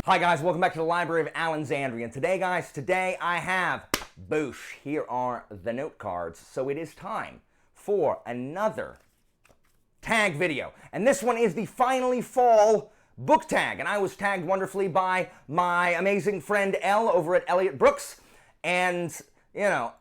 Hi guys, welcome back to the Library of Alexandria. And today guys, I have Boosh. Here are the note cards. So it is time for another tag video. And this one is the Finally Fall book tag. And I was tagged wonderfully by my amazing friend Elle over at Elliot Brooks. And, you know,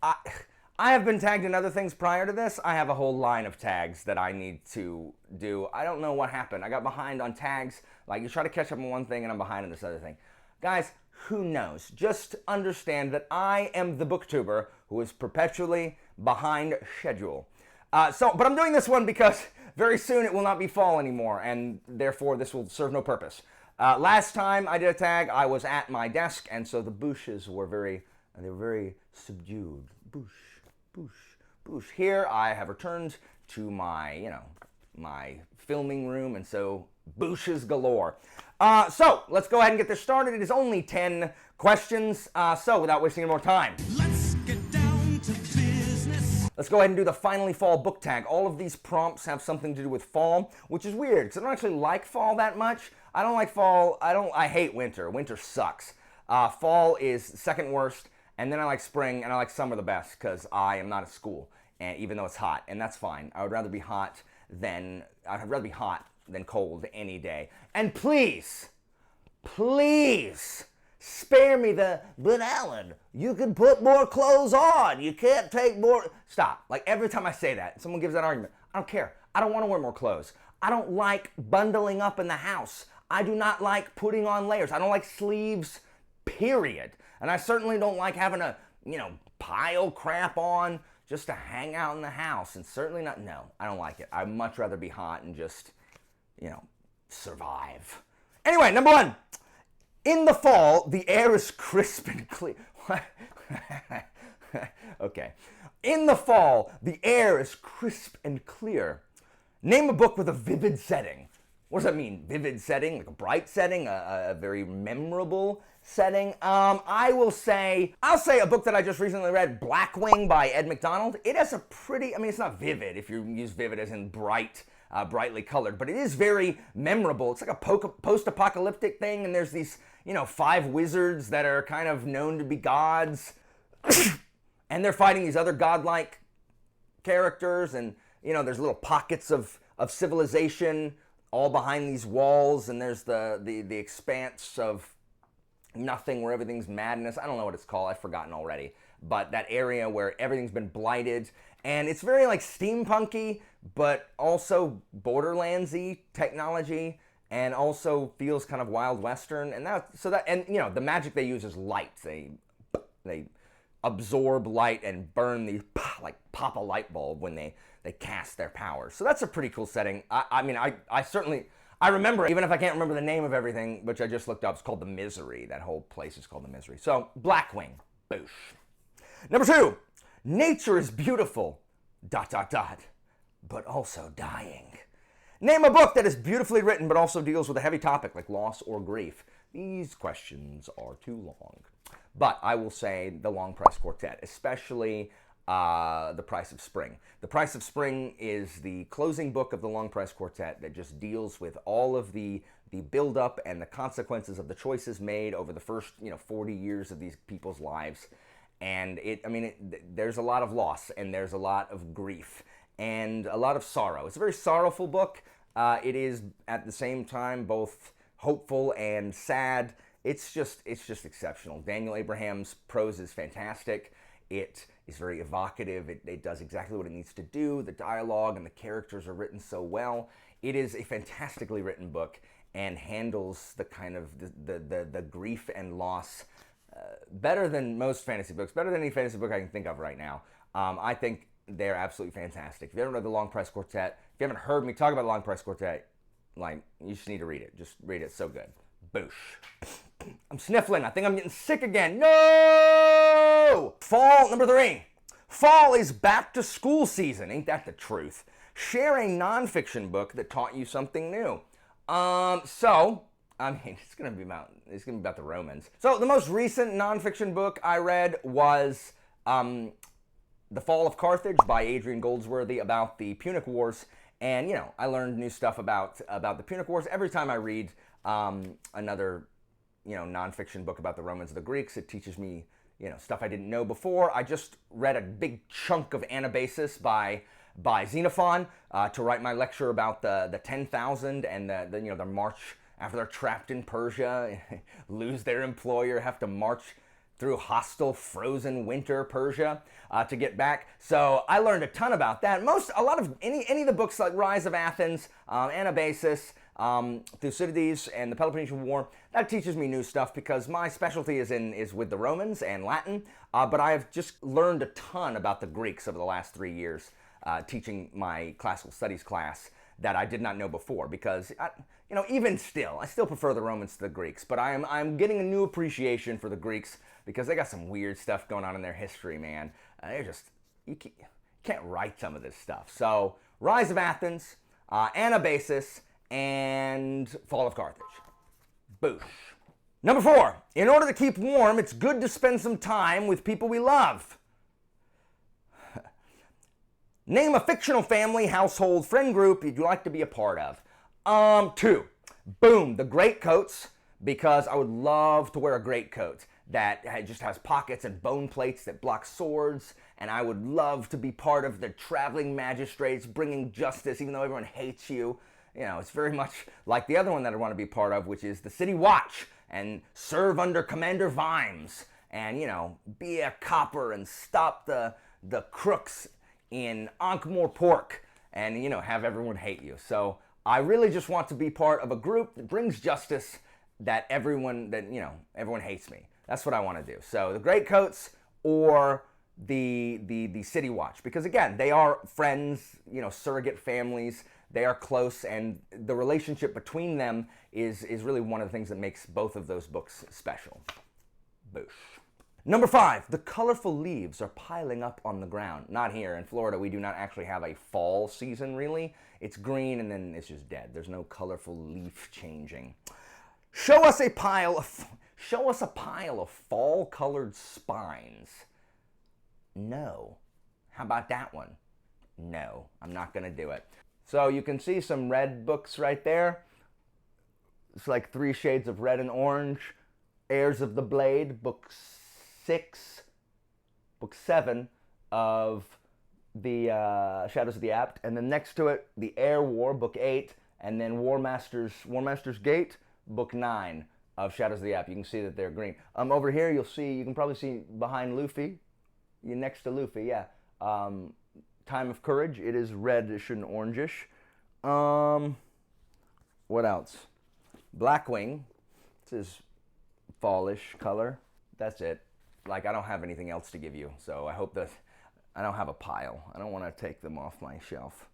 I have been tagged in other things prior to this. I have a whole line of tags that I need to do. I don't know what happened. I got behind on tags. Like, you try to catch up on one thing and I'm behind on this other thing. Guys, who knows? Just understand that I am the booktuber who is perpetually behind schedule. But I'm doing this one because very soon it will not be fall anymore, and therefore this will serve no purpose. Last time I did a tag, I was at my desk, and so the booshes were very subdued. Boosh, boosh, boosh. Here I have returned to my, my filming room, and so booshes galore. So let's go ahead and get this started. It is only 10 questions, so without wasting any more time, Let's get down to business. let's go ahead and do the Finally Fall book tag. All of these prompts have something to do with fall, which is weird because I don't actually like fall that much. I don't like fall. I hate winter. Winter sucks. Fall is second worst, and then I like spring and I like summer the best because I am not at school, and even though it's hot, and that's fine. I'd rather be hot than cold any day. And please spare me but Alan, you can put more clothes on. You can't take more. Stop. Like every time I say that, someone gives that argument. I don't care. I don't want to wear more clothes. I don't like bundling up in the house. I do not like putting on layers. I don't like sleeves, period. And I certainly don't like having to, pile crap on just to hang out in the house. And certainly not, no, I don't like it. I'd much rather be hot and just, survive. Anyway, number one. In the fall, the air is crisp and clear. Okay. In the fall, the air is crisp and clear. Name a book with a vivid setting. What does that mean? Vivid setting? Like a bright setting? A very memorable setting? I'll say a book that I just recently read, Blackwing by Ed McDonald. It has a pretty, it's not vivid if you use vivid as in bright, brightly colored, but it is very memorable. It's like a post-apocalyptic thing, and there's these, 5 wizards that are kind of known to be gods, and they're fighting these other godlike characters, and, there's little pockets of civilization all behind these walls, and there's the expanse of nothing where everything's madness. I don't know what it's called. I've forgotten already. But that area where everything's been blighted, and it's very like steampunky, but also Borderlands-y technology, and also feels kind of Wild Western. And the magic they use is light. They absorb light and burn pop a light bulb when they cast their powers. So that's a pretty cool setting. I certainly remember it, even if I can't remember the name of everything, which I just looked up. It's called The Misery. That whole place is called The Misery. So Blackwing, boosh. Number 2, nature is beautiful, ... but also dying. Name a book that is beautifully written but also deals with a heavy topic like loss or grief. These questions are too long. But I will say The Long Price Quartet, especially The Price of Spring. The Price of Spring is the closing book of The Long Price Quartet that just deals with all of the build-up and the consequences of the choices made over the first 40 years of these people's lives. And there's a lot of loss, and there's a lot of grief, and a lot of sorrow. It's a very sorrowful book. It is at the same time both hopeful and sad. It's just exceptional. Daniel Abraham's prose is fantastic. It is very evocative. It does exactly what it needs to do. The dialogue and the characters are written so well. It is a fantastically written book and handles the kind of the grief and loss better than most fantasy books, better than any fantasy book I can think of right now. I think they're absolutely fantastic. If you haven't read The Long Price Quartet, if you haven't heard me talk about The Long Price Quartet, you just need to read it. Just read it. It's so good. Boosh. I'm sniffling. I think I'm getting sick again. No! Fall, number 3. Fall is back to school season. Ain't that the truth? Share a nonfiction book that taught you something new. It's gonna be about the Romans. So the most recent nonfiction book I read was The Fall of Carthage by Adrian Goldsworthy, about the Punic Wars. And, I learned new stuff about the Punic Wars every time I read another nonfiction book about the Romans and the Greeks. It teaches me, stuff I didn't know before. I just read a big chunk of Anabasis by Xenophon to write my lecture about the 10,000 and the march after they're trapped in Persia, lose their employer, have to march through hostile frozen winter Persia to get back. So I learned a ton about that. Any of the books like Rise of Athens, Anabasis, Thucydides, and the Peloponnesian War, that teaches me new stuff because my specialty is with the Romans and Latin. But I've just learned a ton about the Greeks over the last 3 years teaching my classical studies class that I did not know before because even still, I still prefer the Romans to the Greeks, but I'm getting a new appreciation for the Greeks because they got some weird stuff going on in their history, man. You can't write some of this stuff. So, Rise of Athens, Anabasis, and Fall of Carthage. Boosh. Number 4, in order to keep warm, it's good to spend some time with people we love. Name a fictional family, household, friend group you'd like to be a part of. 2, boom, the greatcoats, because I would love to wear a greatcoat that just has pockets and bone plates that block swords, and I would love to be part of the traveling magistrates bringing justice, even though everyone hates you. It's very much like the other one that I want to be part of, which is the City Watch, and serve under Commander Vimes, and, be a copper and stop the crooks in Ankh-Morpork, and, have everyone hate you. So I really just want to be part of a group that brings justice that everyone hates me. That's what I want to do. So the Greatcoats or the City Watch, because again, they are friends, surrogate families. They are close, and the relationship between them is really one of the things that makes both of those books special. Boosh. Number 5, the colorful leaves are piling up on the ground. Not here. In Florida, we do not actually have a fall season, really. It's green, and then it's just dead. There's no colorful leaf changing. Show us a pile of fall-colored spines. No. How about that one? No, I'm not going to do it. So you can see some red books right there. It's like 3 shades of red and orange. Heirs of the Blade, book 7 of the Shadows of the Apt, and then next to it, the Air War, book 8, and then War Master's Gate, book 9 of Shadows of the Apt. You can see that they're green. Over here, you can probably see behind Luffy, next to Luffy, yeah. Time of Courage, it is reddish and orangish. What else? Blackwing, this is fallish color. That's it. I don't have anything else to give you, so I hope that I don't have a pile. I don't want to take them off my shelf.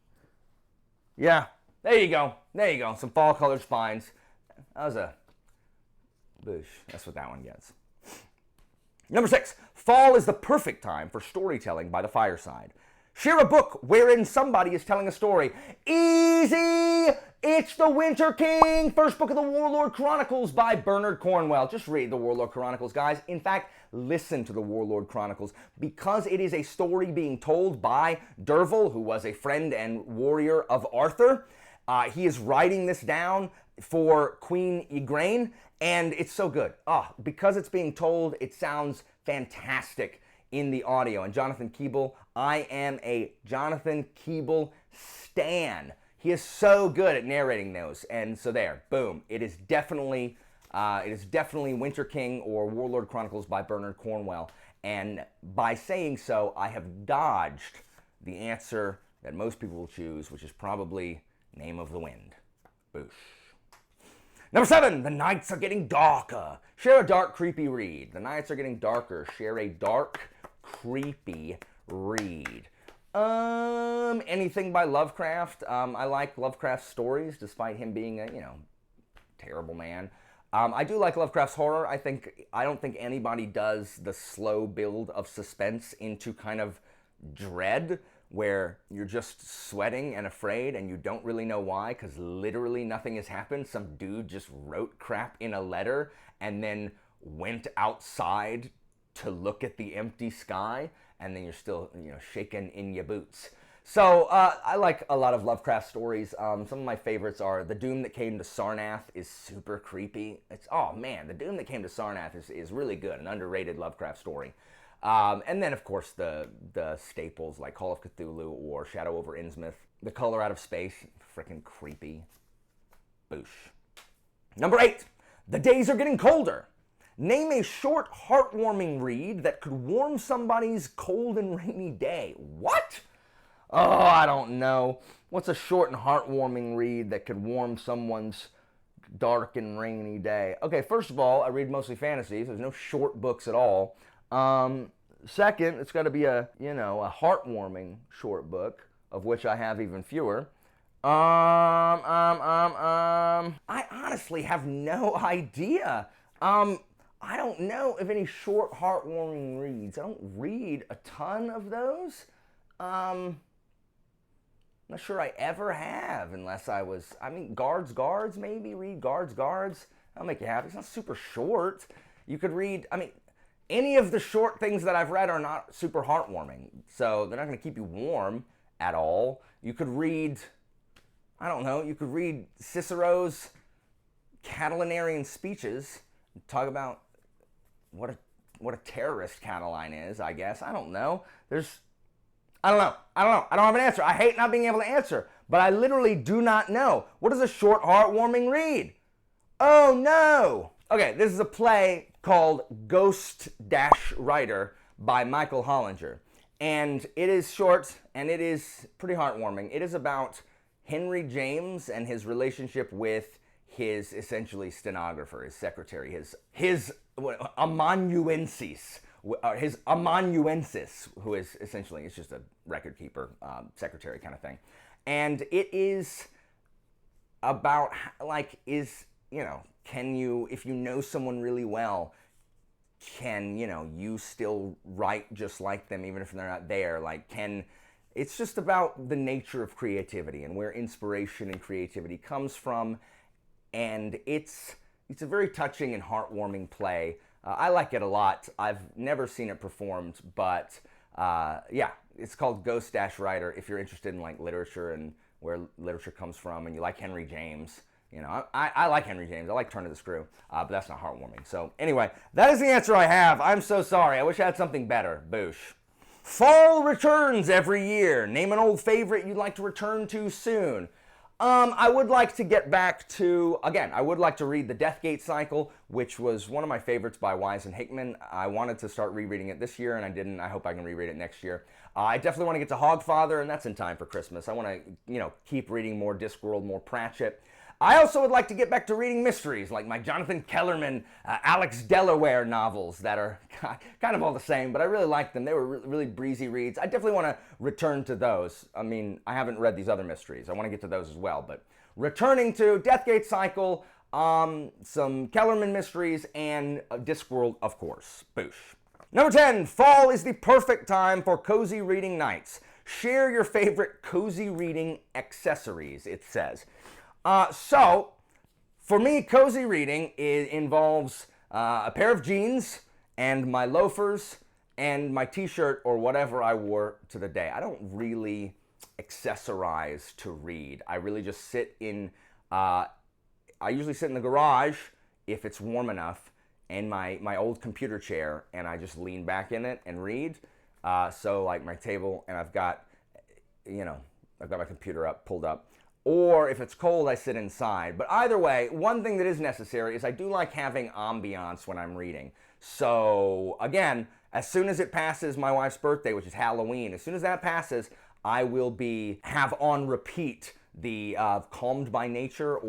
Yeah, there you go. Some fall-colored spines. That was a boosh. That's what that one gets. Number 6, fall is the perfect time for storytelling by the fireside. Share a book wherein somebody is telling a story. Easy! It's The Winter King, first book of the Warlord Chronicles by Bernard Cornwell. Just read the Warlord Chronicles, guys. In fact, listen to the Warlord Chronicles because it is a story being told by Derval, who was a friend and warrior of Arthur. He is writing this down for Queen Igraine, and it's so good. Because it's being told, it sounds fantastic in the audio. And Jonathan Keeble, I am a Jonathan Keeble stan. He is so good at narrating those. And so there, boom. It is definitely Winter King or Warlord Chronicles by Bernard Cornwell. And by saying so, I have dodged the answer that most people will choose, which is probably Name of the Wind. Boosh. Number 7, the nights are getting darker. Share a dark, creepy read. The nights are getting darker. Share a dark, creepy read. Anything by Lovecraft. I like Lovecraft's stories, despite him being a, terrible man. I do like Lovecraft's horror. I don't think anybody does the slow build of suspense into kind of dread, where you're just sweating and afraid and you don't really know why because literally nothing has happened. Some dude just wrote crap in a letter and then went outside to look at the empty sky, and then you're still, shaking in your boots. So I like a lot of Lovecraft stories. Some of my favorites are The Doom That Came to Sarnath is super creepy. Oh man, The Doom That Came to Sarnath is really good, an underrated Lovecraft story. And then of course the staples like Call of Cthulhu or Shadow over Innsmouth. The Color Out of Space, freaking creepy. Boosh. Number 8, The Days Are Getting Colder. Name a short, heartwarming read that could warm somebody's cold and rainy day. What? Oh, I don't know. What's a short and heartwarming read that could warm someone's dark and rainy day? Okay, first of all, I read mostly fantasies. There's no short books at all. Second, it's got to be a heartwarming short book, of which I have even fewer. I honestly have no idea. I don't know of any short, heartwarming reads. I don't read a ton of those. Not sure I ever have, unless Guards, maybe. Read Guards. That'll make you happy. It's not super short. You could read, any of the short things that I've read are not super heartwarming. So they're not going to keep you warm at all. You could read, Cicero's Catilinarian speeches, talk about what a terrorist Catiline is, I guess. I don't know. I don't know. I don't have an answer. I hate not being able to answer, but I literally do not know. What is a short, heartwarming read? Oh no! Okay, this is a play called Ghost-Writer by Michael Hollinger. And it is short, and it is pretty heartwarming. It is about Henry James and his relationship with his essentially stenographer, his secretary, his amanuensis, who is essentially, it's just a record keeper, secretary kind of thing. And it is about, can you, if you know someone really well, can, you still write just like them even if they're not there? It's just about the nature of creativity and where inspiration and creativity comes from. And it's a very touching and heartwarming play. I like it a lot. I've never seen it performed, but it's called Ghost-Writer. If you're interested in literature and where literature comes from, and you like Henry James, I like Henry James. I like Turn of the Screw, but that's not heartwarming. So anyway, that is the answer I have. I'm so sorry. I wish I had something better. Boosh. Fall returns every year. Name an old favorite you'd like to return to soon. I would like to get back to, I would like to read the Deathgate Cycle, which was one of my favorites by Wise and Hickman. I wanted to start rereading it this year, and I didn't. I hope I can reread it next year. I definitely want to get to Hogfather, and that's in time for Christmas. I want to, keep reading more Discworld, more Pratchett. I also would like to get back to reading mysteries, like my Jonathan Kellerman, Alex Delaware novels that are kind of all the same, but I really liked them. They were really breezy reads. I definitely want to return to those. I haven't read these other mysteries. I want to get to those as well, but returning to Deathgate Cycle, some Kellerman mysteries, and Discworld, of course. Boosh. Number 10, fall is the perfect time for cozy reading nights. Share your favorite cozy reading accessories, it says. So, for me, cozy reading involves a pair of jeans and my loafers and my t-shirt or whatever I wore to the day. I don't really accessorize to read. I really just sit in, I usually sit in the garage if it's warm enough in my old computer chair, and I just lean back in it and read. So like my table, and I've got my computer pulled up. Or if it's cold, I sit inside. But either way, one thing that is necessary is I do like having ambiance when I'm reading. So again, as soon as it passes my wife's birthday, which is Halloween, as soon as that passes, I will have on repeat the Calmed by Nature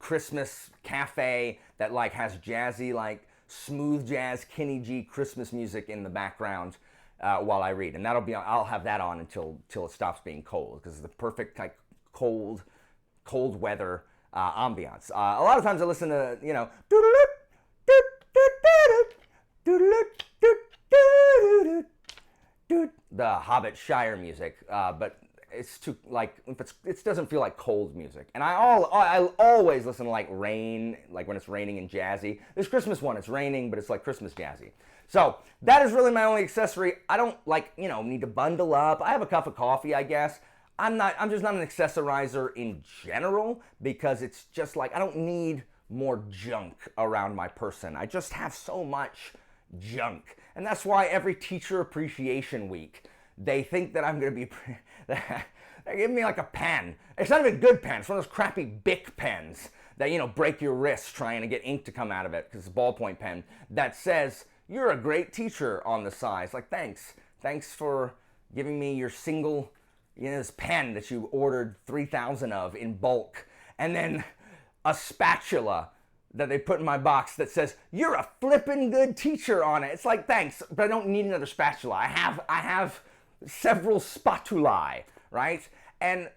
Christmas cafe that has jazzy, smooth jazz, Kenny G Christmas music in the background. While I read, and I'll have that on until it stops being cold, because it's the perfect cold weather ambiance. A lot of times I listen to the Hobbit Shire music, but it's too, like, if it doesn't feel like cold music. And I always listen to like rain, like when it's raining and jazzy. This Christmas one, it's raining, but it's like Christmas jazzy. So that is really my only accessory. I don't like, need to bundle up. I have a cup of coffee, I guess. I'm just not an accessorizer in general, because it's just like, I don't need more junk around my person. I just have so much junk. And that's why every teacher appreciation week, they think that I'm going to be, they give me like a pen. It's not even a good pen. It's one of those crappy Bic pens that, break your wrist trying to get ink to come out of it, because it's a ballpoint pen, that says, "You're a great teacher" on the side. It's like, thanks. Thanks for giving me your single, this pen that you ordered 3,000 of in bulk. And then a spatula that they put in my box that says, "You're a flippin' good teacher" on it. It's like, thanks, but I don't need another spatula. I have several spatulae, right? And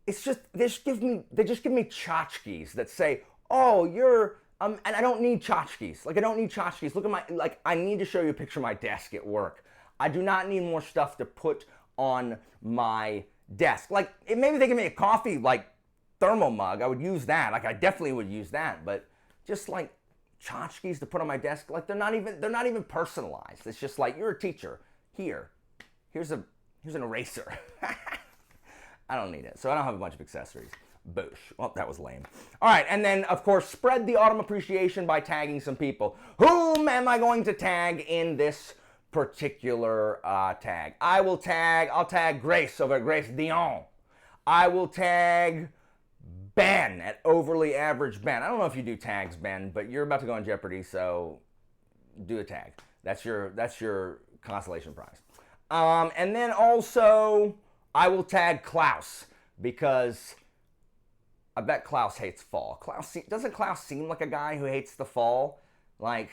it's just, they just give me tchotchkes that say, "Oh, you're," and I don't need tchotchkes. Like, I don't need tchotchkes. Look at I need to show you a picture of my desk at work. I do not need more stuff to put on my desk. Like, maybe they give me a coffee, like, thermal mug. I would use that. Like, I definitely would use that. But just like tchotchkes to put on my desk, like, they're not even personalized. It's just like, "You're a teacher. Here's an eraser." I don't need it. So I don't have a bunch of accessories. Boosh. Well, that was lame. All right, and then, of course, spread the autumn appreciation by tagging some people. Whom am I going to tag in this particular tag? I'll tag Grace over at Grace Dion. I will tag Ben at Overly Average Ben. I don't know if you do tags, Ben, but you're about to go on Jeopardy, so do a tag. That's your consolation prize. And then also, I will tag Klaus, because I bet Klaus hates fall. Doesn't Klaus seem like a guy who hates the fall? Like,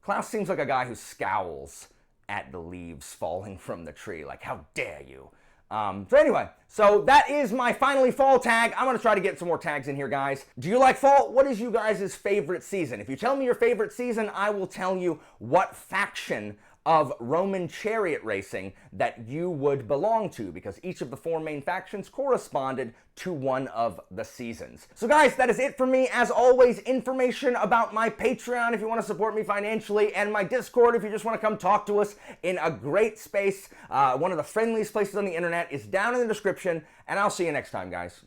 Klaus seems like a guy who scowls at the leaves falling from the tree. Like, how dare you? So anyway, so that is my finally fall tag. I'm going to try to get some more tags in here, guys. Do you like fall? What is you guys' favorite season? If you tell me your favorite season, I will tell you what faction of Roman chariot racing that you would belong to, because each of the 4 main factions corresponded to one of the seasons. So guys, that is it for me. As always, information about my Patreon if you want to support me financially, and my Discord if you just want to come talk to us in a great space. One of the friendliest places on the internet is down in the description, and I'll see you next time, guys.